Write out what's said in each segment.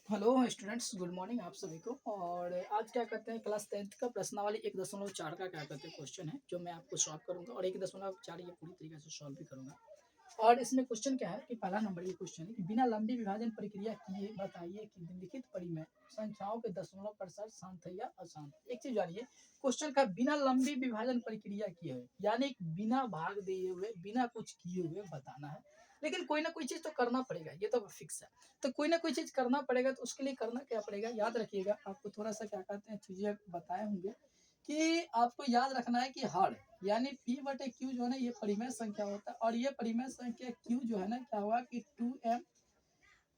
Hello students, good morning आप सभी को। और आज क्या करते हैं, क्लास 10th का प्रश्नावली 1.4 का क्या करते हैं क्वेश्चन है जो मैं आपको सॉल्व करूंगा, और 1.4 ये पूरी तरीके से सॉल्व भी करूंगा। और इसमें क्वेश्चन क्या है कि पहला नंबर ये क्वेश्चन है कि बिना लंबी विभाजन प्रक्रिया किए बताइए कि निम्नलिखित परिमेय संख्याओं के दशमलव प्रतिशत शांत है या अशांत। एक चीज जानिए, क्वेश्चन का बिना लंबी विभाजन प्रक्रिया किए हुए यानी बिना भाग दिए हुए, बिना कुछ किए हुए बताना है। लेकिन कोई ना कोई चीज तो करना पड़ेगा, ये तो फिक्स है। तो कोई ना कोई चीज करना पड़ेगा, तो उसके लिए करना क्या पड़ेगा, याद रखिएगा। आपको थोड़ा सा क्या कहते हैं चीजें बताए होंगे कि आपको याद रखना है कि हर यानी पी बटे क्यू जो है ना, ये परिमेय संख्या होता है। और ये परिमेय संख्या क्यू जो है ना, क्या होगा कि 2m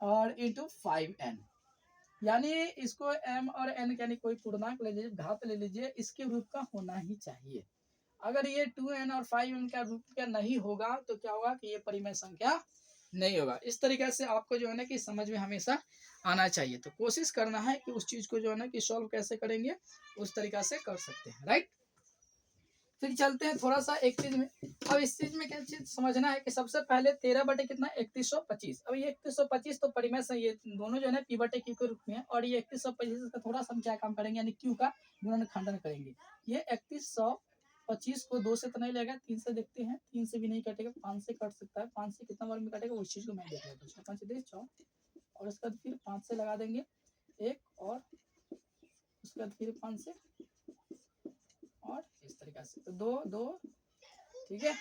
और इंटू 5n, यानी इसको m और n यानी कोई पूर्णांक ले लीजिए, घात ले लीजिए, इसके रूप का होना ही चाहिए। अगर ये 2n और 5n का रूप का नहीं होगा तो क्या होगा कि ये परिमेय संख्या नहीं होगा। इस तरीके से आपको जो है ना कि समझ में हमेशा आना चाहिए। तो कोशिश करना है कि उस चीज को जो है ना कि सॉल्व कैसे करेंगे, उस तरीका से कर सकते हैं, राइट। फिर चलते हैं थोड़ा सा एक चीज में। अब इस चीज में क्या चीज समझना है कि सबसे पहले 13 बटे कितना 3125। अब ये 3125 तो परिमेय से ये दोनों जो है ना पी बटे क्यू के रूप में है, और ये 3125 का थोड़ा सा हम क्या काम करेंगे यानी क्यू का गुणनखंडन करेंगे। ये 3125 को 2 से तो नहीं लगेगा, 3 से देखते हैं, 3 से भी नहीं कटेगा, 5 से कट सकता है। 5 से कितना बार में कटेगा उस चीज को मैं देख लेता हूँ। 5 से 6 और उसके बाद फिर 5 से लगा देंगे एक, और उसके बाद फिर 5 से, और इस तरीके से तो 2 2, ठीक है।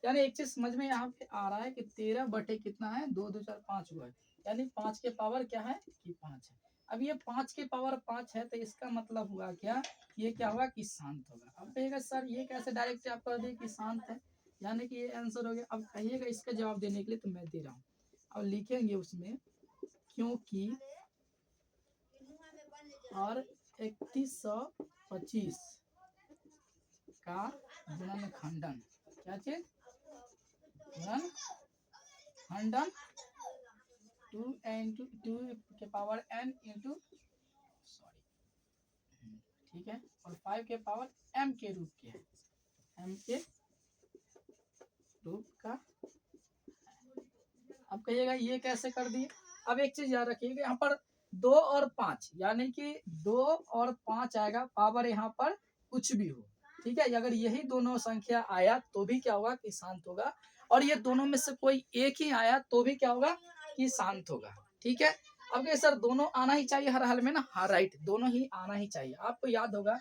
यानी एक चीज समझ में यहाँ पे आ रहा है कि 13 बटे कितना है, 2 2 4 5 हुआ है, यानी 5 के पावर क्या है कि 5 है। अब ये 5 के पावर 5 है, तो इसका मतलब हुआ क्या, ये क्या होगा कि शांत होगा। अब कहिएगा सर ये कैसे डायरेक्ट आप कर दिए कि शांत है, यानी कि ये आंसर हो गया। अब कहिएगा इसका जवाब देने के लिए तो मैं दे रहा हूँ। अब लिखेंगे उसमें क्योंकि और 3125 का गुणनखंडन, क्या चीज, गुणनखंडन 2 इंटू 2 के पावर n इंटू, सॉरी, ठीक है, और 5 के पावर m के रूप के है, m के रूप का। अब कहिएगा ये कैसे कर दिए। अब एक चीज याद रखिएगा, यहाँ पर 2 और 5 यानी कि 2 और 5 आएगा, पावर यहाँ पर कुछ भी हो, ठीक है। अगर यही दोनों संख्या आया तो भी क्या होगा कि शांत होगा, और ये दोनों में से कोई एक ही आया तो भी क्या होगा कि शांत होगा, ठीक है। अब ये सर दोनों आना ही चाहिए हर हाल में ना, हाँ राइट, दोनों ही आना ही चाहिए। आपको याद होगा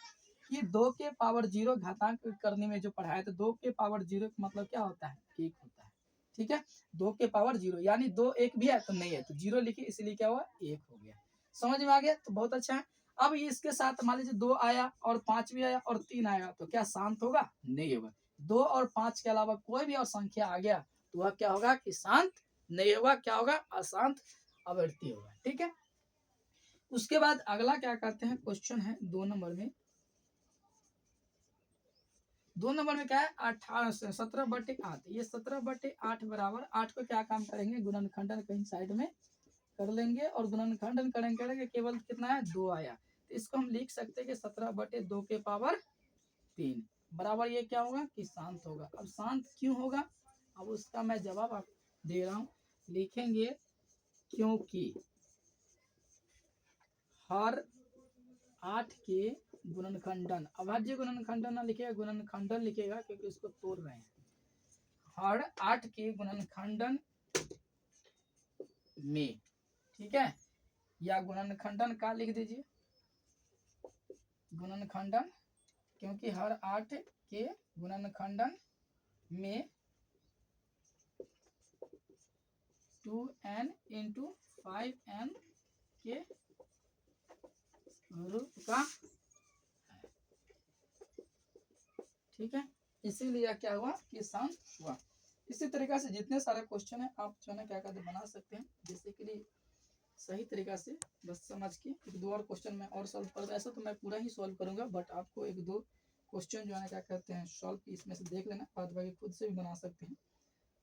कि 2 के पावर 0 घातांक करने में जो पढ़ाया, तो 2 के पावर 0 मतलब क्या होता है, एक होता है, ठीक है। 2 के पावर 0 यानी 2 एक भी है तो नहीं है, तो 0 लिखे, इसलिए क्या हुआ, एक हो गया। समझ में आ गया, तो बहुत अच्छा है। अब इसके साथ मान लीजिए 2 आया और 5 भी आया और 3 आया, तो क्या शांत होगा, नहीं होगा। 2 और 5 के अलावा कोई भी और संख्या आ गया तो वह क्या होगा कि शांत नहीं होगा, क्या होगा, अशांत आवृत्ति होगा, ठीक है। उसके बाद अगला क्या करते हैं, क्वेश्चन है 2 नंबर में। 2 नंबर में क्या है, 17/8। ये 17/8 बराबर 8 को क्या काम करेंगे, गुणनखंडन कहीं साइड में कर लेंगे, और गुणनखंडन करेंगे केवल कितना है, 2 आया, तो इसको हम लिख सकते हैं कि 17/2 के पावर 3 बराबर ये क्या होगा कि शांत होगा। अब शांत क्यों होगा, अब उसका मैं जवाब आप दे रहा हूँ। लिखेंगे क्योंकि हर 8 के गुणनखंडन, अभाज्य गुणनखंडन ना लिखेगा, गुणनखंडन लिखेगा क्योंकि उसको तोड़ रहे हैं। हर 8 के गुणनखंडन में, ठीक है, या गुणनखंडन का लिख दीजिए, गुणनखंडन, क्योंकि हर 8 के गुणनखंडन में 2n इंटू 5n के रूप का, ठीक है, इसीलिए क्या हुआ कि शांत हुआ। इसी तरीका से जितने सारे क्वेश्चन है आप जो है ना क्या कहते हैं बना सकते हैं, जैसे कि लिए सही तरीका से बस समझ के एक दो और क्वेश्चन में और सॉल्व कर, ऐसा तो मैं पूरा ही सॉल्व करूंगा, बट आपको एक दो क्वेश्चन जो है क्या कहते हैं सॉल्व इसमें से देख लेना, बाद बाकी खुद से भी बना सकते हैं।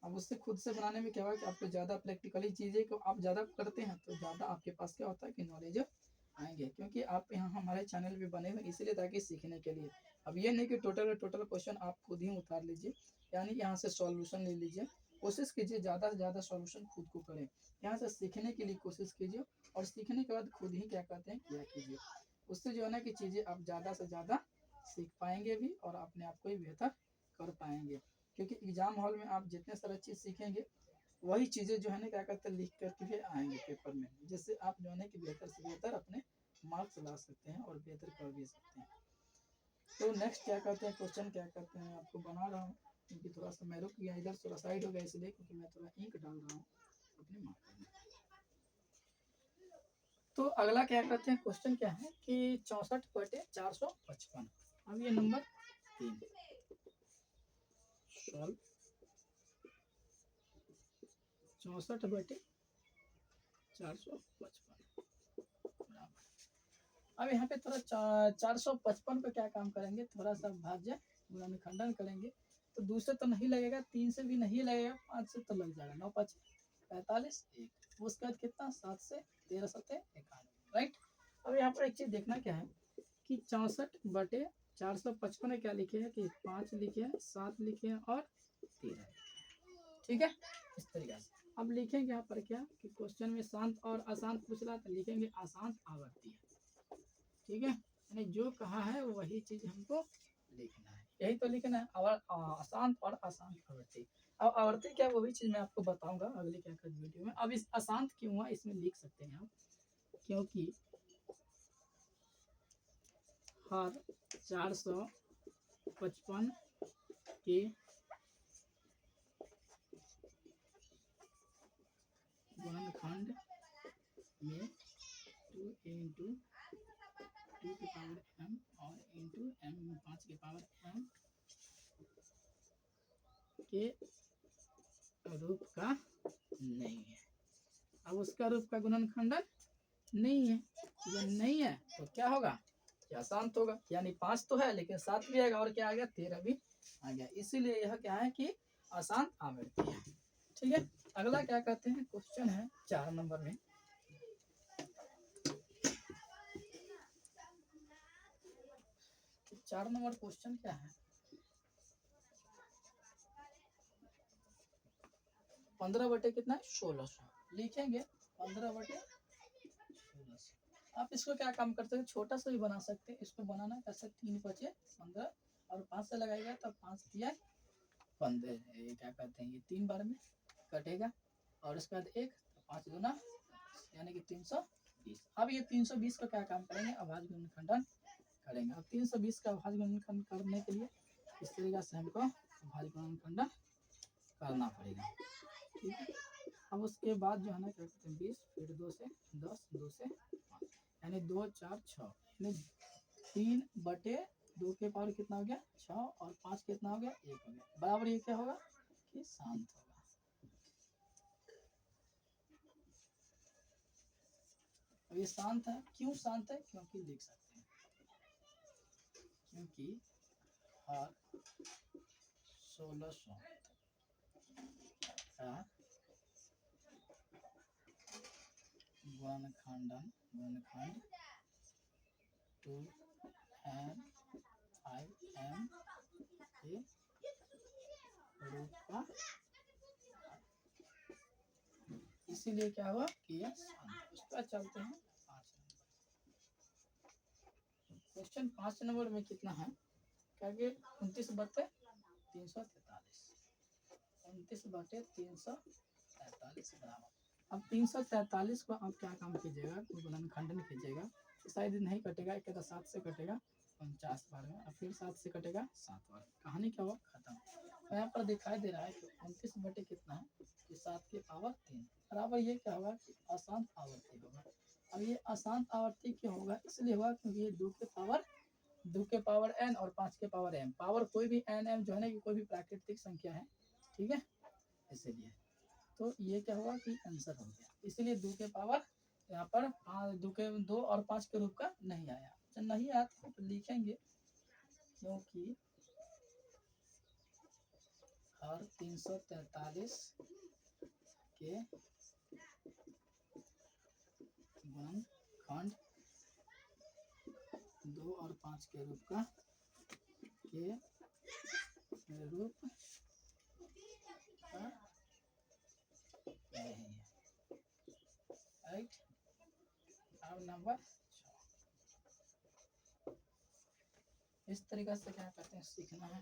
अब उससे खुद से बनाने में क्या हुआ कि आपको ज़्यादा प्रैक्टिकली चीज़ें को आप ज़्यादा करते हैं तो ज़्यादा आपके पास क्या होता है कि नॉलेज आएंगे, क्योंकि आप यहाँ हमारे चैनल पे बने हुए इसलिए ताकि सीखने के लिए। अब ये नहीं कि टोटल क्वेश्चन आप खुद ही उतार लीजिए, यानी यहाँ से सॉल्यूशन ले लीजिए, कोशिश कीजिए ज़्यादा से ज़्यादा सॉल्यूशन खुद को करें, यहाँ से सीखने के लिए कोशिश कीजिए और सीखने के बाद खुद ही क्या कहते हैं किया कीजिए। उससे जो है ना कि चीज़ें आप ज़्यादा से ज़्यादा सीख पाएंगे भी और अपने आप को ही बेहतर कर पाएंगे, क्योंकि एग्जाम हॉल में आप जितने सारा चीज़ सीखेंगे वही चीज़ें जो है ना क्या कहते हैं लिख करके भी आएंगे पेपर में, जिससे आप जो है ना कि बेहतर से बेहतर अपने मार्क्स ला सकते हैं और बेहतर कर भी सकते हैं। तो नेक्स्ट क्या कहते हैं क्वेश्चन क्या कहते हैं आपको बना रहा हूँ, क्योंकि थोड़ा सा मैं रुक गया इधर थोड़ा साइड हो गया इसलिए, क्योंकि मैं थोड़ा इंक डाल रहा हूँ अपने मार्कर में। तो अगला क्या कहते हैं क्वेश्चन क्या है कि 64/455। अब ये नंबर 3 सॉल्व 64/455 बराबर। अब यहाँ पे थोड़ा 455 पे क्या काम करेंगे, थोड़ा सा भाज्य गुणनखंडन करेंगे। तो दूसरे तो नहीं लगेगा, 3 से भी नहीं लगेगा, 5 से तो लग जाएगा। 9×5 45 1, उसके बाद कितना 7 से 13 7 91, राइट। अब यहाँ पर एक चीज देखना क्या है कि 64/455 क्या लिखे है कि 5 लिखे हैं 7 लिखे हैं और 13, ठीक है। इस तरीके से अब लिखेंगे यहाँ पर क्या कि क्वेश्चन में शांत और अशांत पूछ रहा तो लिखेंगे अशांत आवर्ती है, ठीक है। यानी जो कहा है वही चीज हमको लिखना है, यही तो लिखना है। अशांत और अशांत आवर्ती। अब आवर्ती क्या वो भी चीज मैं आपको बताऊंगा अगले क्या कर वीडियो में। अब इस अशांत क्यों हुआ इसमें लिख सकते हैं आप, क्योंकि हर 455 के गुणनखंड में 2 इंटू 2 की पावर m और इंटू m 5 की पावर m के रूप का नहीं है। अब उसका रूप का गुणनखंडन नहीं है, जब नहीं है तो क्या होगा कि अशांत होगा। यानी 5 तो है लेकिन 7 भी आएगा और क्या आ गया 13 भी आ गया, इसीलिए यह क्या है कि अशांत आवर्ती है, ठीक है। अगला क्या कहते हैं क्वेश्चन है 4 नंबर में। तो 4 नंबर क्वेश्चन क्या है, 15 बटे कितना है 1600 लिखेंगे। 15/1600। आप इसको क्या काम करते हैं छोटा सा भी बना सकते हैं, इसको बनाना कैसे 3 बचे 15 और 5 से लगाएगा तो 5 दिया 15, क्या कहते हैं ये 3 बार में कटेगा और उसके बाद 1 5 गुना यानी कि 320। अब ये 320 का क्या काम करेंगे अभाज्य गुणनखंडन करेंगे। अब 320 का अभाज्य गुणनखंडन करने के लिए इस तरीके से हमको अभाज्य गुणनखंडन करना पड़ेगा, ठीक है। अब उसके बाद जो है ना क्या कहते हैं 20 फिर 2 से 10 2 से 5 यानी 2 4 6 यानी 3/2 के पावर कितना हो गया 6 और 5 कितना हो गया 1 हो गया, बराबर ये क्या होगा कि शांत होगा। अब ये शांत है, क्यों शांत है क्योंकि देख सकते हैं क्योंकि हर 1600 का गुणनखंड 2m 5m के रूप का, इसीलिए क्या हुआ कि यह शांत। उसके बाद चलते हैं 5 नंबर क्वेश्चन। 5 नंबर में कितना है क्या कि 29/343 29/343 बराबर। अब 343 को आप क्या काम कीजिएगा गुणनखंडन कीजिएगा तो शायद नहीं कटेगा, एक 7 से कटेगा 49 बार में और फिर 7 से कटेगा 7 बार, कहानी क्या हुआ खत्म। तो यहाँ पर दिखाई दे रहा है कि 29 बटे कितना है कि 7 की पावर 3 बराबर ये क्या होगा कि अशांत आवर्ती होगा। अब ये अशांत आवर्ती क्यों होगा इसलिए होगा क्योंकि ये 2 के पावर n और 5 के पावर m, पावर कोई भी n m जो है ना कि कोई भी प्राकृतिक संख्या है, ठीक है, इसीलिए। तो ये क्या हुआ कि आंसर हो गया, इसीलिए 2 के पावर यहाँ पर 2 और 5 के रूप का नहीं आया। जब नहीं आया तो लिखेंगे क्योंकि हर 343 के गुणनखंड 2 और 5 के रूप का के रूप का राइट। अब नंबर 6, इस तरीका से क्या करते हैं सीखना है।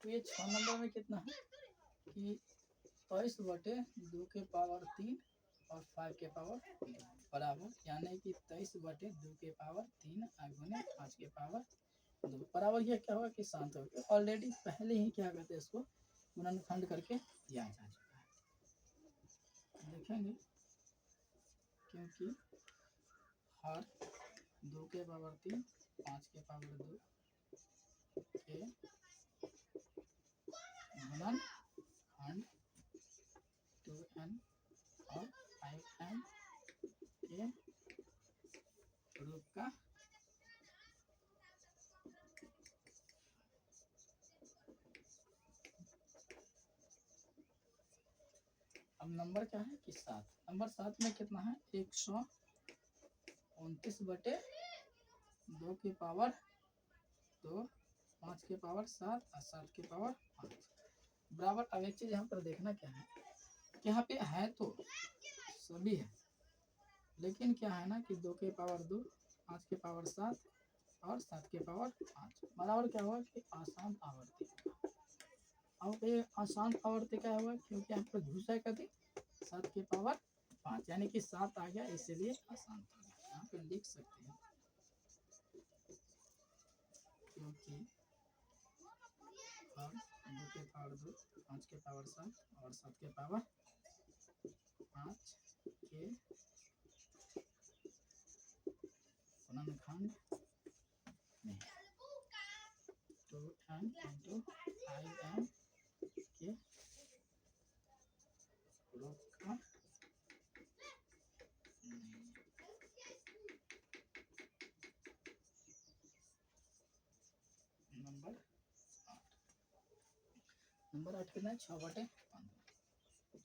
तो ये 6 नंबर में कितना है कि 23/2 के पावर 3 और 5 के पावर 3 बराबर, यानी कि 23/2 के पावर 3 गुने 5 के पावर 2 बराबर। ये क्या होगा कि शांत हो गया। ऑलरेडी पहले ही क्या कहते हैं इसको गुणनखंड करके दिया जा चुका है, देखेंगे। क्योंकि हर 2 के पावर 3 5 के पावर 2 के गुणनखंड 2n और 5n के रूप का अब नंबर क्या है कि 7। नंबर 7 में कितना है 129/2 के पावर 2 5 के पावर 7 और 7 के पावर 5 बराबर। अब एक चीज यहाँ पर देखना क्या है कि यहाँ पे है तो सभी है, लेकिन क्या है ना कि 2 के पावर 2 5 के पावर 7 और 7 के पावर 5 बराबर क्या हुआ कि आसान आवर्ती। अब ये आसान आवर्ती क्या हुआ क्योंकि यहाँ पर घुसा कभी 7 के पावर 5 यानी कि 7 आ गया, इसलिए आसान हो गया। यहाँ पे लिख सकते हैं क्योंकि और 2 के पावर 2 5 के पावर 7 और 7 के पावर 5 के गुणनखंड में 2n into 5n के रूप का नंबर 8 कितना है 6/15।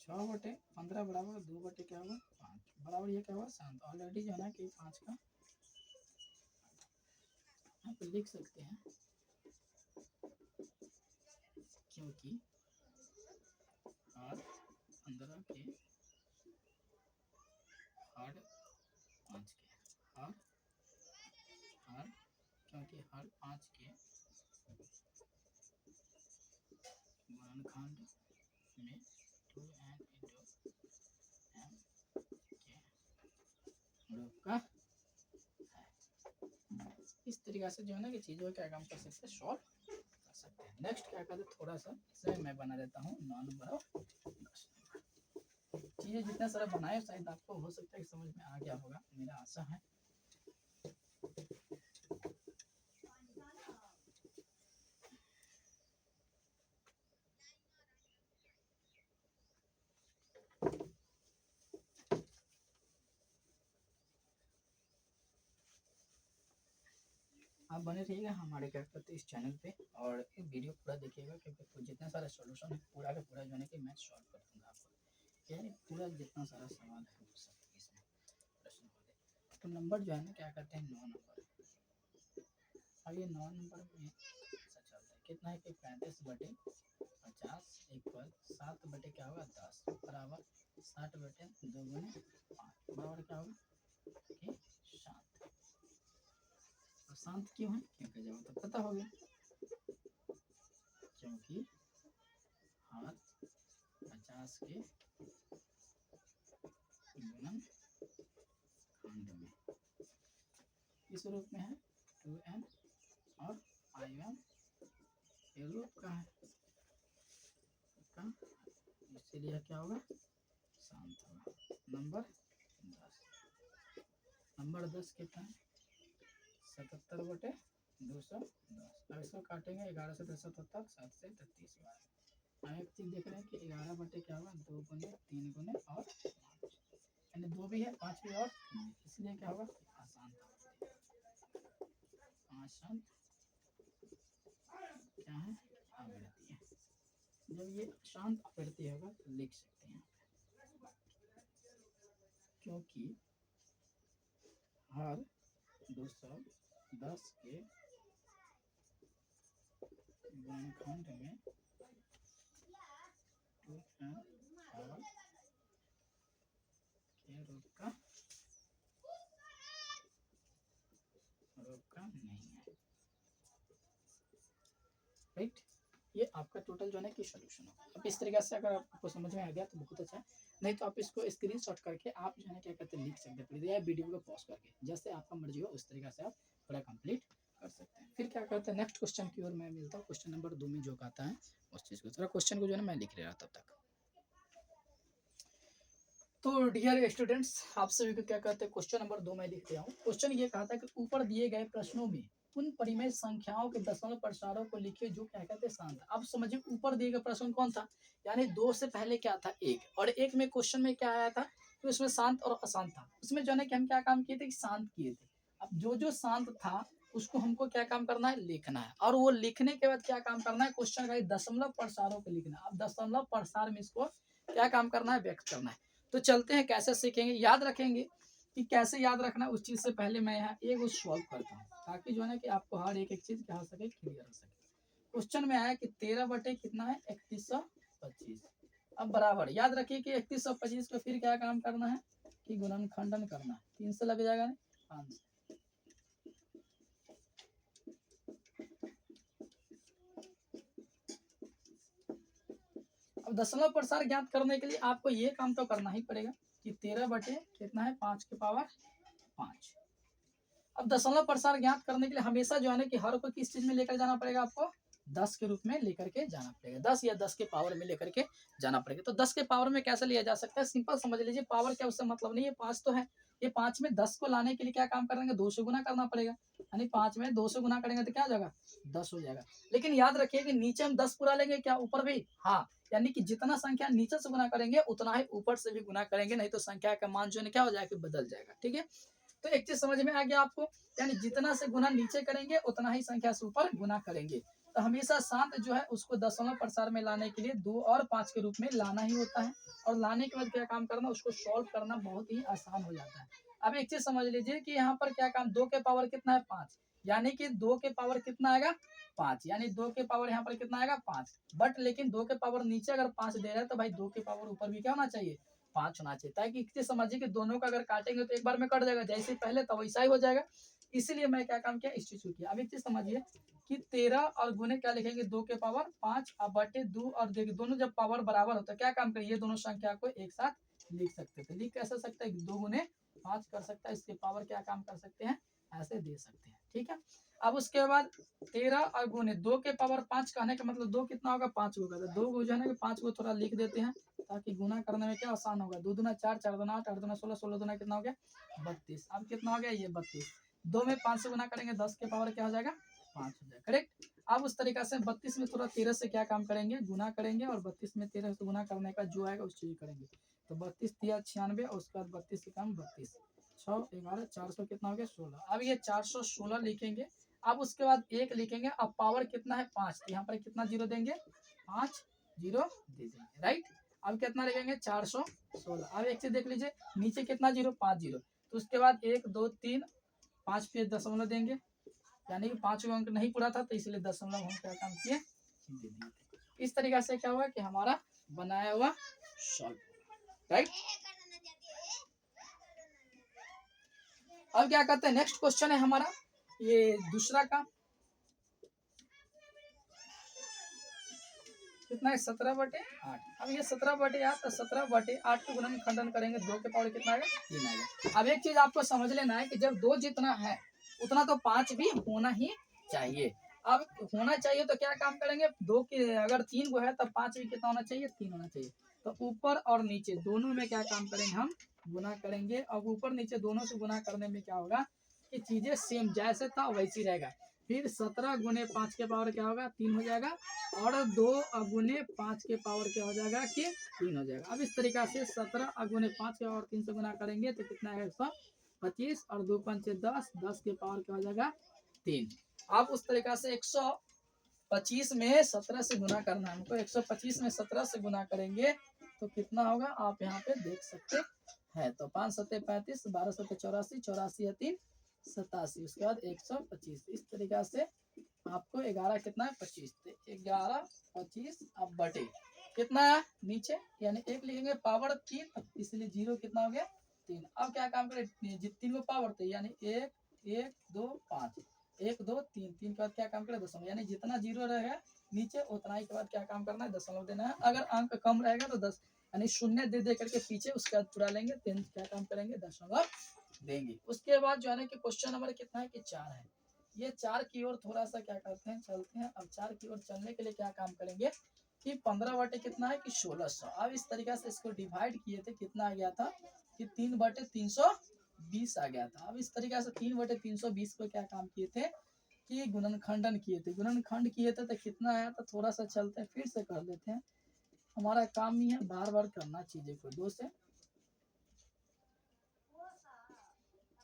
6/15 बराबर 2 क्या होगा 5 बराबर ये क्या होगा शांत। ऑलरेडी जो है ना कि 5 का यहाँ पे लिख सकते हैं क्योंकि हर 15 के हर 5 के हर हर क्योंकि हर 5 के गुणनखंड में 2n into m के रूप का है। इस तरीका से जो है ना कि चीज़ों का काम कर सकते हैं, सॉल्व कर सकते हैं। नेक्स्ट क्या करते हैं थोड़ा सा इसमें मैं बना देता हूँ 9 नंबर और 10 नंबर। चीज़ें जितना सारा बनाए शायद आपको हो सकता है कि समझ में आ गया होगा, मेरा आशा है। आप बने रहिएगा हमारे क्या कहते हैं इस चैनल पे और वीडियो पूरा देखिएगा क्योंकि तो जितना सारा सॉल्यूशन है पूरा का पूरा जो है कि मैं सॉल्व कर दूंगा आपको, यानी पूरा जितना सारा सवाल है वो सब इसमें प्रश्न वाले। तो नंबर जो है ना क्या कहते हैं 9 नंबर। अब ये 9 नंबर में ऐसा चलता है कितना है कि 35/50 इक्वल 7 क्या होगा 10 बराबर 60/2 गुने 5 बराबर क्या होगा कि शांत। और शांत क्यों है क्योंकि जवाब तो पता हो गया, क्योंकि हर 50 के गुणनखंड में इस रूप में है 2n और 5n ये रूप का है इसीलिए क्या होगा शांत होगा। नंबर 10 नंबर 10 कितना है 77/210। अब इसको काटेंगे 11 से 10 77 7 से 33 बार। एक चीज देख रहे हैं कि 11 क्या होगा 2 गुने 3 गुने और 5 यानी 2 भी है 5 भी और 3 भी, इसलिए क्या होगा आसान आसान क्या है आवृत्ति है। जब ये शांत आवृत्ति होगा तो लिख सकते हैं क्योंकि हर 210 के गुणनखंड में 2n पावर के रूप का नहीं है, राइट। ये आपका टोटल जो है कि सॉल्यूशन होगा। अब इस तरीके से अगर आपको समझ में आ गया तो बहुत अच्छा है, नहीं तो आप इसको स्क्रीनशॉट करके आप जो है क्या कहते हैं लिख सकते हैं, या वीडियो को पॉज करके, जैसे आपका मर्जी हो उस तरीके से आप पूरा कंप्लीट कर सकते हैं। फिर क्या करते हैं नेक्स्ट क्वेश्चन की ओर मैं मिलता हूँ। क्वेश्चन नंबर 2 में जो आता है उस चीज़ को, थोड़ा क्वेश्चन को जो है मैं लिख रहा तब तक। तो डियर स्टूडेंट्स, आप सभी को क्या कहते हैं क्वेश्चन नंबर 2 में लिख रहा हूँ। क्वेश्चन ये कहा था कि ऊपर दिए गए प्रश्नों में उन परिमेय संख्याओं के दशमलव प्रसारों को लिखिए जो क्या कहते हैं शांत। अब समझिए ऊपर दिए गए प्रश्न कौन था, यानी 2 से पहले क्या था 1, और 1 में क्वेश्चन में क्या आया था कि उसमें शांत और अशांत था। उसमें जो है कि हम क्या काम किए थे कि शांत किए थे। अब जो शांत था उसको हमको क्या काम करना है, लिखना है, और वो लिखने के बाद क्या काम करना है, क्वेश्चन का दशमलव प्रसारों को लिखना है। अब दशमलव प्रसार में इसको क्या काम करना है, व्यक्त करना है। तो चलते हैं कैसे सीखेंगे, याद रखेंगे कि कैसे याद रखना। उस चीज से पहले मैं यहाँ एक सॉल्व करता हूँ ताकि जो है ना कि आपको हर एक चीज क्या हो सके, क्लियर हो सके। क्वेश्चन में आया कि 13 बटे कितना है 3125। अब बराबर याद रखिए कि 3125 को फिर क्या काम करना है कि गुणनखंडन करना है। 3 से लग जाएगा, 5 से। अब दशमलव प्रसार ज्ञात करने के लिए आपको ये काम तो करना ही पड़ेगा कि 13 बटे कितना है 5 के पावर 5। अब दशमलव प्रसार ज्ञात करने के लिए हमेशा जो है ना कि हर को किस चीज में लेकर जाना पड़ेगा, आपको 10 के रूप में लेकर के जाना पड़ेगा। 10 या 10 के पावर में लेकर के जाना पड़ेगा। तो 10 के पावर में कैसे लिया जा सकता है, सिंपल समझ लीजिए। पावर क्या, उससे मतलब नहीं है, 5 तो है, ये 5 में 10 को लाने के लिए क्या काम करेंगे, 2 से गुना करना पड़ेगा। यानी 5 में 2 से गुना करेंगे तो क्या हो जाएगा, 10 हो जाएगा। लेकिन याद रखिए कि नीचे हम 10 पूरा लेंगे, क्या ऊपर भी, हाँ, यानी कि जितना संख्या नीचे से गुना करेंगे उतना ही ऊपर से भी गुना करेंगे, नहीं तो संख्या का मान जो है क्या हो जाएगा, बदल जाएगा। ठीक है, तो एक चीज समझ में आ गया आपको, यानी जितना से गुना नीचे करेंगे उतना ही संख्या से ऊपर गुना करेंगे। तो हमेशा शांत जो है उसको दशमलव प्रसार में लाने के लिए 2 और 5 के रूप में लाना ही होता है, और लाने के बाद क्या काम करना, उसको सॉल्व करना बहुत ही आसान हो जाता है। अब एक चीज समझ लीजिए कि यहाँ पर क्या काम, 2 के पावर कितना है 5, यानी कि 2 के पावर कितना आएगा 5, यानी 2 के पावर यहाँ पर कितना आएगा 5। बट लेकिन 2 के पावर नीचे अगर 5 दे रहा है तो भाई 2 के पावर ऊपर भी क्या होना चाहिए, 5 होना चाहिए, ताकि एक चीज समझिए कि दोनों का अगर काटेंगे तो एक बार में कट जाएगा, जैसे पहले तो वैसा ही हो जाएगा। इसीलिए मैं क्या काम किया, इस चीज को किया। अब एक चीज समझिए कि 13 और गुने क्या लिखेंगे, 2 के पावर 5 और बटे 2, और देखिए दोनों जब पावर बराबर होता है क्या काम करिए, दोनों संख्या को एक साथ लिख सकते थे। लिख कैसे सकते हैं, 2 गुने 5 कर सकता है, इसके पावर क्या काम कर सकते हैं, ऐसे दे सकते हैं। ठीक है, अब उसके बाद 13 और गुने 2 के पावर 5 कहने का मतलब 2 कितना होगा, 5 होगा। तो 2 को जो है ना 5 को थोड़ा लिख देते हैं ताकि गुना करने में क्या आसान होगा। 2 दूना 4, 4 दूना 8, 8 दूना 16, 16 दूना कितना हो गया 32। अब कितना हो गया ये 32, 2 में 5 से गुना करेंगे 10 के पावर क्या हो जाएगा 5 हो जाएगा, करेक्ट। अब उस तरीका से 32 में थोड़ा 13 से क्या काम करेंगे, गुना करेंगे, और 32 में 13 से गुना करने का जो आएगा उस चीज करेंगे। तो 32 तिया 96, और उसके बाद 32 से कम 32, 6 11 400 कितना हो गया 16। अब ये 416 लिखेंगे। अब उसके बाद 1 लिखेंगे। अब पावर कितना है 5, तो यहाँ पर कितना जीरो देंगे, 5 जीरो दे देंगे, राइट। अब कितना लिखेंगे 416। अब एक चीज देख लीजिए, नीचे कितना जीरो, 5 जीरो, तो उसके बाद 1 2 3 5 पे दशमलव देंगे, यानी कि 5 अंक नहीं पूरा था तो इसलिए दशमलव हम क्या काम किए, दे दिए। इस तरीका से क्या हुआ कि हमारा बनाया हुआ सॉल्व, राइट। अब क्या करते हैं, नेक्स्ट क्वेश्चन है हमारा ये दूसरा का, कितना है 17/8। अब ये 17/8, तो 17/8 को गुणनखंडन करेंगे, 2 के पावर कितना आएगा 3 आएगा। अब एक चीज आपको समझ लेना है कि जब 2 जितना है उतना तो 5 भी होना ही चाहिए। अब होना चाहिए तो क्या काम करेंगे, 2 के अगर 3 को है तब 5 भी कितना होना चाहिए, 3 होना चाहिए। तो ऊपर और नीचे दोनों में क्या काम करेंगे, हम गुना करेंगे। अब ऊपर नीचे दोनों से गुना करने में क्या होगा कि चीजें सेम जैसे था वैसी रहेगा। फिर 17 गुने 5 के पावर क्या होगा 3 हो जाएगा, और 2 गुने 5 के पावर क्या हो जाएगा कि 3 हो जाएगा। अब इस तरीका से 17 गुने 5 के पावर 3 से गुना करेंगे तो कितना है 125, और 2 पंचे 10, 10 के पावर क्या हो जाएगा 3। अब उस तरीका से 125 में 17 से गुना करना है हमको। 125 में 17 से गुना करेंगे तो कितना होगा, आप यहाँ पे देख सकते हैं। तो 5 सत्ते 35, 12 सत्ते 84, 84 या 3 87, उसके बाद 125। इस तरीका से आपको 11 कितना है 25, 11 25 अब बटे कितना है नीचे, यानी एक लिखेंगे पावर 3, इसलिए 0 कितना हो गया 3। अब क्या काम करें, तीन को पावर थे यानी 1 1 2 5, 1 2 3, 3 के बाद क्या काम करें दशमलव, यानी जितना 0 रहेगा नीचे उतना ही के बाद क्या काम करना है दशमलव देना है। अगर अंक कम रहेगा तो 10 यानी शून्य दे दे करके पीछे उसके बाद चुरा लेंगे, तीन क्या काम करेंगे दशमलव देंगे। उसके बाद जो है ना कि क्वेश्चन नंबर कितना है कि 4 है। ये 4 की ओर थोड़ा सा क्या करते हैं चलते हैं। अब 4 की ओर चलने के लिए क्या काम करेंगे कि 15 बटे कितना है कि 1600। अब इस तरीके से इसको डिवाइड किए थे, कितना आ गया था कि 3 बटे 320 आ गया था। अब इस तरीके से 3 बटे 320 को क्या काम किए थे कि गुणनखंडन किए थे, गुणनखंड किए थे तो कितना आया था, थोड़ा सा चलते हैं फिर से कर देते हैं। हमारा काम ही है बार बार करना चीजें को। 2 से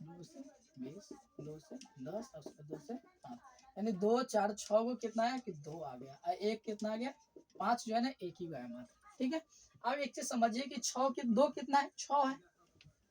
20, 2 से 10 और 2 से 5, यानी 2 4 6 को कितना है कि 2 आ गया, और एक कितना आ गया 5 जो है ना एक ही गया मात्र। ठीक है, अब एक चीज समझिए कि 6 की 2 कितना है 6 है,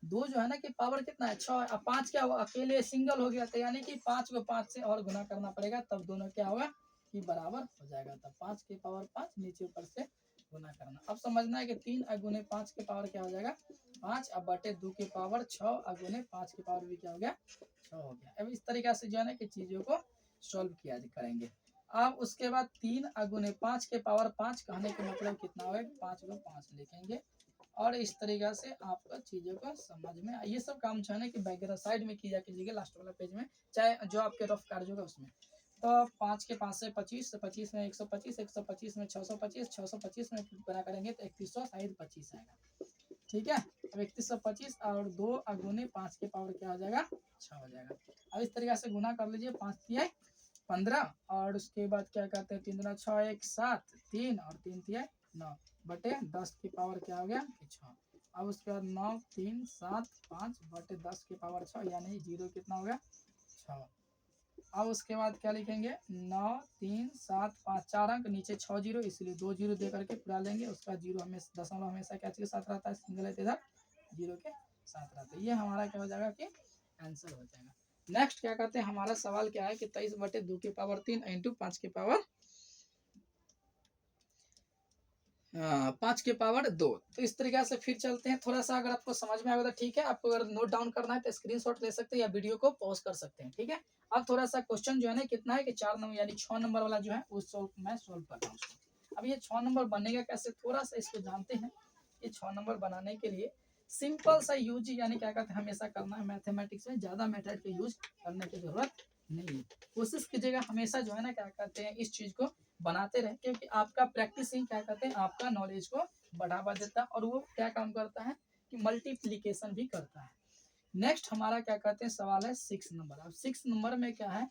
2 जो है ना कि पावर कितना है 6 है। अब 5 क्या हुआ अकेले सिंगल हो गया था, यानी कि 5 को 5 से और गुना करना पड़ेगा, तब दोनों क्या होगा कि बराबर हो जाएगा। तब 5 की पावर 5 नीचे ऊपर से गुना करना। अब समझना है कि 3 गुने 5 के पावर क्या हो जाएगा 5, अब बटे 2 के पावर 6 गुने 5 के पावर भी क्या हो गया 6 हो गया। अब इस तरीके से जो है ना कि चीजों को सॉल्व किया करेंगे। अब उसके बाद 3 गुने 5 के पावर 5 कहने का मतलब कितना होगा 5 को 5 लिखेंगे, और इस तरीके से आपका चीजों को समझ में ये सब काम जो है ना कि बैकग्राउंड साइड में किया कीजिएगा लास्ट वाला पेज में, चाहे जो आपके रफ कार्य होगा उसमें। तो 5 के 5 से 25, 25 में 125, 125 में 625, 625 में बना करेंगे तो 3125 आएगा। ठीक है, अब 3125 और 2 गुने 5 के पावर क्या हो जाएगा 6 हो जाएगा। अब इस तरीके से गुना कर लीजिए, 5 तिया 15 और उसके बाद क्या कहते हैं 3 दूना 6 1 7 3 और 3 तिया 9 बटे 10 की पावर क्या हो गया 6। अब उसके बाद 9 3 7 5 बटे 10 की पावर 6, यानी 0 कितना हो गया 6। अब उसके बाद क्या लिखेंगे 9 3 7 5, 4 अंक नीचे 6 जीरो, इसलिए 2 जीरो दे करके पूरा लेंगे। उसका जीरो हमेशा दशमलव हमेशा क्या के साथ रहता है, सिंगल है इधर जीरो के साथ रहता है। ये हमारा क्या हो जाएगा कि आंसर हो जाएगा। नेक्स्ट क्या कहते हैं हमारा सवाल क्या है कि 23 बटे 2 की पावर 3 इंटू 5 की पावर 5 के पावर 2। तो इस तरीके से फिर चलते हैं। थोड़ा सा अगर आपको समझ में आएगा तो ठीक है, आपको अगर नोट डाउन करना है तो स्क्रीनशॉट ले सकते हैं या वीडियो को पॉज कर सकते हैं। ठीक है, अब थोड़ा सा क्वेश्चन जो है ना कितना है कि 4 नंबर यानी 6 नंबर वाला जो है उस मैं सोल्व कर रहा हूँ उसको। अब ये 6 नंबर बनेगा कैसे, थोड़ा सा इसको जानते हैं। ये 6 नंबर बनाने के लिए सिंपल सा यूज यानी क्या कहते हैं हमेशा करना है मैथमेटिक्स में, ज्यादा मेथड का यूज करने की जरूरत नहीं है। कोशिश कीजिएगा हमेशा जो है ना क्या कहते हैं इस चीज को बनाते रहे, क्योंकि आपका प्रैक्टिस ही क्या कहते हैं आपका नॉलेज को बढ़ावा देता है, और वो क्या काम करता है कि मल्टीप्लीकेशन भी करता है। नेक्स्ट हमारा क्या कहते हैं सवाल है 6 नंबर। अब 6 नंबर में क्या है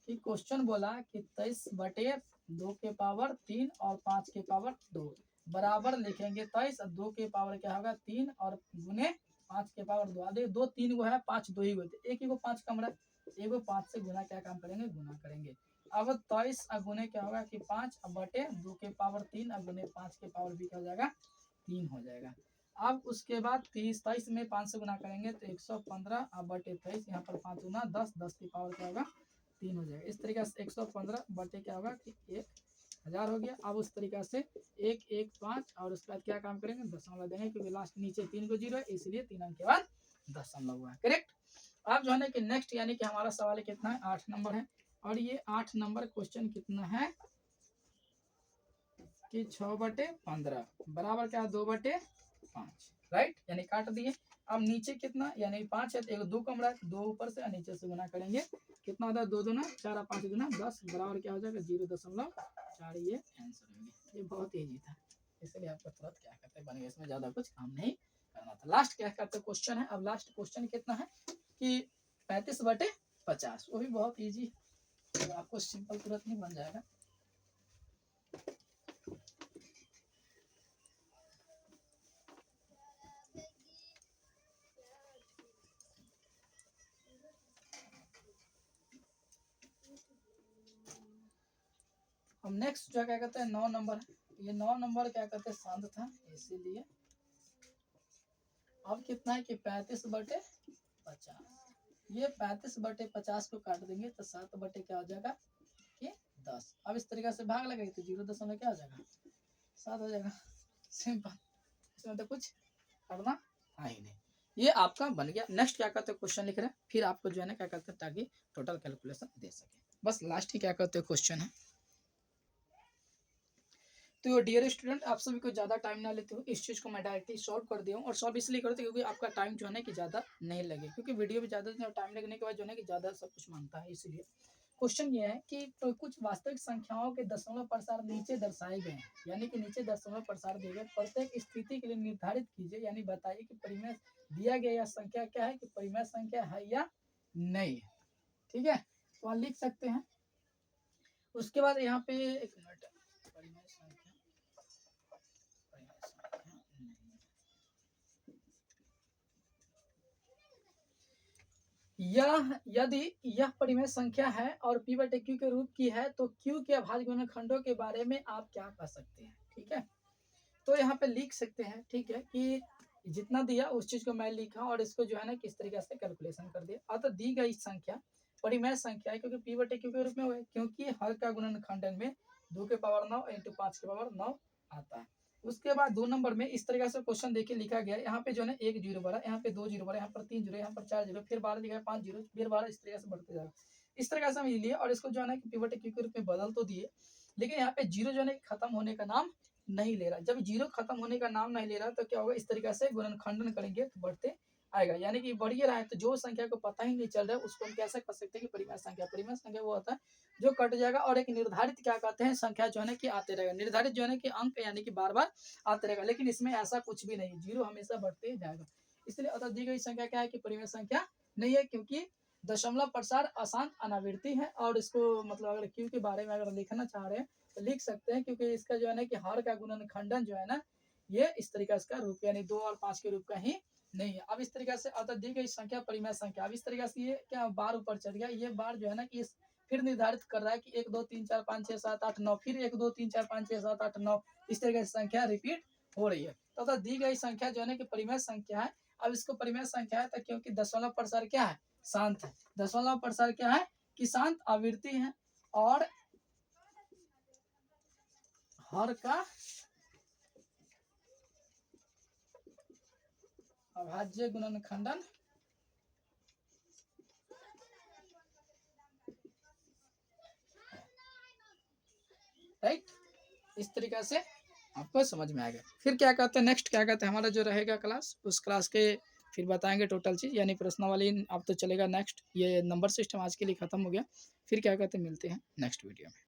कि क्वेश्चन बोला कि 23 बटे 2 के पावर 3 और 5 के पावर 2 बराबर लिखेंगे 23 और 2 के पावर क्या होगा 3 और गुने 5 के पावर 2। आधे 2 3 को है 5 2 ही होते, एक ही को 5 कम रहा, एक को 5 से गुना क्या काम करेंगे गुना करेंगे। अब 23 गुने क्या होगा कि 5 बटे 2 के पावर 3 गुने 5 के पावर भी क्या हो जाएगा 3 हो जाएगा। अब उसके बाद 23 में 5 से गुना करेंगे तो 115 बटे 23, यहाँ पर 5 गुना 10, 10 की पावर क्या होगा 3 हो जाएगा। इस तरीके से 115 बटे क्या होगा कि 1000 हो गया। अब उस तरीके से 1 1 5 और उसके बाद क्या काम करेंगे दशमलव देंगे, क्योंकि लास्ट नीचे 3 को 0 है इसलिए 3 अंक के बाद दशमलव हुआ करेक्ट। अब जो है ना कि नेक्स्ट यानी कि हमारा सवाल कितना है 8 नंबर है, और ये 8 नंबर क्वेश्चन कितना है कि 6 बटे 15 बराबर क्या 2 बटे 5, राइट, यानी काट दिए। अब नीचे कितना यानी 5 है तो एक 2 कम रहा है, 2 ऊपर से नीचे से गुना करेंगे, कितना होता है 2 दूना 4 और 5 गुना 10 बराबर क्या हो जाएगा 0.4। ये आंसर हो गया। ये बहुत ईजी था, इसलिए आपको तुरंत क्या कहते हैं बनेगा, इसमें ज्यादा कुछ काम नहीं करना था। लास्ट क्या कहते हैं क्वेश्चन है। अब लास्ट क्वेश्चन कितना है कि 35 बटे 50, वो भी बहुत ईजी है, तो आपको सिंपल तुरंत नहीं बन जाएगा। हम नेक्स्ट जो क्या कहते हैं 9 नंबर है, ये 9 नंबर क्या कहते हैं शांत था इसीलिए। अब कितना है कि 35 बटे 50, ये 35/50 को काट देंगे तो 7 बटे क्या हो जाएगा कि 10। अब इस तरीके से भाग लगाएंगे तो 0 क्या हो जाएगा 7 हो जाएगा। सिंपल, इसमें तो कुछ करना है ही नहीं। ये आपका बन गया। नेक्स्ट क्या करते हैं क्वेश्चन लिख रहे हैं, फिर आपको जो है ना क्या करते हैं ताकि टोटल कैलकुलेशन दे सके। बस लास्ट ही क्या करते हैं क्वेश्चन है। तो डियर स्टूडेंट, आप सभी को ज़्यादा टाइम ना लेते हो, इस चीज़ को मैं डायरेक्टली सॉल्व कर दिया हूँ। और सॉल्व इसलिए करते क्योंकि आपका टाइम जो है ना कि ज़्यादा नहीं लगे, क्योंकि वीडियो में ज़्यादा टाइम लगने के बाद जो है ना कि ज़्यादा सब कुछ मांगता है। इसीलिए क्वेश्चन ये है कि तो कुछ वास्तविक संख्याओं के दशमलव प्रसार नीचे दर्शाए गए हैं, यानी कि नीचे दशमलव प्रसार दिए गए, प्रत्येक स्थिति के लिए निर्धारित कीजिए, यानी बताइए कि परिमेय दिया गया यह संख्या क्या है, कि परिमेय संख्या है या नहीं है। ठीक है, तो आप लिख सकते हैं। उसके बाद यहाँ पे एक मिनट, परिमेय संख्या यह यदि यह परिमेय संख्या है और p बटे q के रूप की है तो q के अभाज्य गुणनखंडों के बारे में आप क्या कह सकते हैं। ठीक है, तो यहाँ पे लिख सकते हैं, ठीक है, कि जितना दिया उस चीज को मैं लिखा और इसको जो है ना किस तरीके से कैलकुलेशन कर दिया। अतः दी गई संख्या परिमेय संख्या है, क्योंकि p बटे q के रूप में हुआ है, क्योंकि हर का गुणनखंडन में 2 के पावर 9 इंटू 5 के पावर 9 आता है। उसके बाद 2 नंबर में इस तरीके से क्वेश्चन देखिए लिखा गया है। यहाँ पे जो है 1 जीरो भरा, यहाँ पे 2 जीरो भरा, यहाँ पर 3 जीरो, यहाँ पर 4 जीरो, फिर 12 लिखा है, 5 जीरो, फिर 12, इस तरीके से बढ़ते जाएगा। इस तरीके से हम लिए और इसको जो है ना कि p बटे q के रूप में बदल तो दिए, लेकिन यहाँ पे जीरो जो है ना खत्म होने का नाम नहीं ले रहा। जब जीरो खत्म होने का नाम नहीं ले रहा तो क्या होगा, इस तरीके से गुणनखंडन करेंगे तो बढ़ते आएगा, यानी कि बढ़ ही रहा है। तो जो संख्या को पता ही नहीं चल रहा है उसको हम कैसे कर सकते हैं कि परिमेय संख्या। परिमेय संख्या वो होता है जो कट जाएगा और एक निर्धारित क्या कहते हैं संख्या जो है ना कि आते रहेगा। निर्धारित जो है ना कि अंक यानी कि बार बार आते रहेगा, लेकिन इसमें ऐसा कुछ भी नहीं, जीरो हमेशा बढ़ते ही जाएगा। इसलिए अतः दी गई संख्या क्या है कि परिमेय संख्या नहीं है, क्योंकि दशमलव प्रसार अशांत अनावृत्ति है। और इसको मतलब अगर क्यू के बारे में अगर लिखना चाह रहे हैं तो लिख सकते हैं, क्योंकि इसका जो है ना कि हर का गुणनखंडन जो है ना ये इस तरीके का रूप यानी 2 और 5 के रूप का ही नहीं है। अब इस तरीके से अतः दी गई संख्या परिमेय संख्या। अब इस तरीके से ये क्या बार ऊपर चढ़ गया, ये बार जो है ना कि इस फिर निर्धारित कर रहा है कि 1 2 3 4 5 6 7 8 9, फिर 1 2 3 4 5 6 7 8 9, इस तरीके से संख्या रिपीट हो रही है। तो अतः दी गई संख्या जो है ना कि परिमेय संख्या है। अब इसको परिमेय संख्या है तो क्योंकि दशमलव प्रसार क्या है, शांत है। दशमलव प्रसार क्या है कि शांत आवृत्ति है और हर का अभाज्य गुणनखंडन राइट। इस तरीके से आपको समझ में आएगा। फिर क्या कहते हैं नेक्स्ट क्या कहते हैं हमारा जो रहेगा क्लास, उस क्लास के फिर बताएंगे टोटल चीज़, यानी प्रश्नावली अब तो चलेगा नेक्स्ट। ये नंबर सिस्टम आज के लिए ख़त्म हो गया। फिर क्या कहते हैं मिलते हैं नेक्स्ट वीडियो में।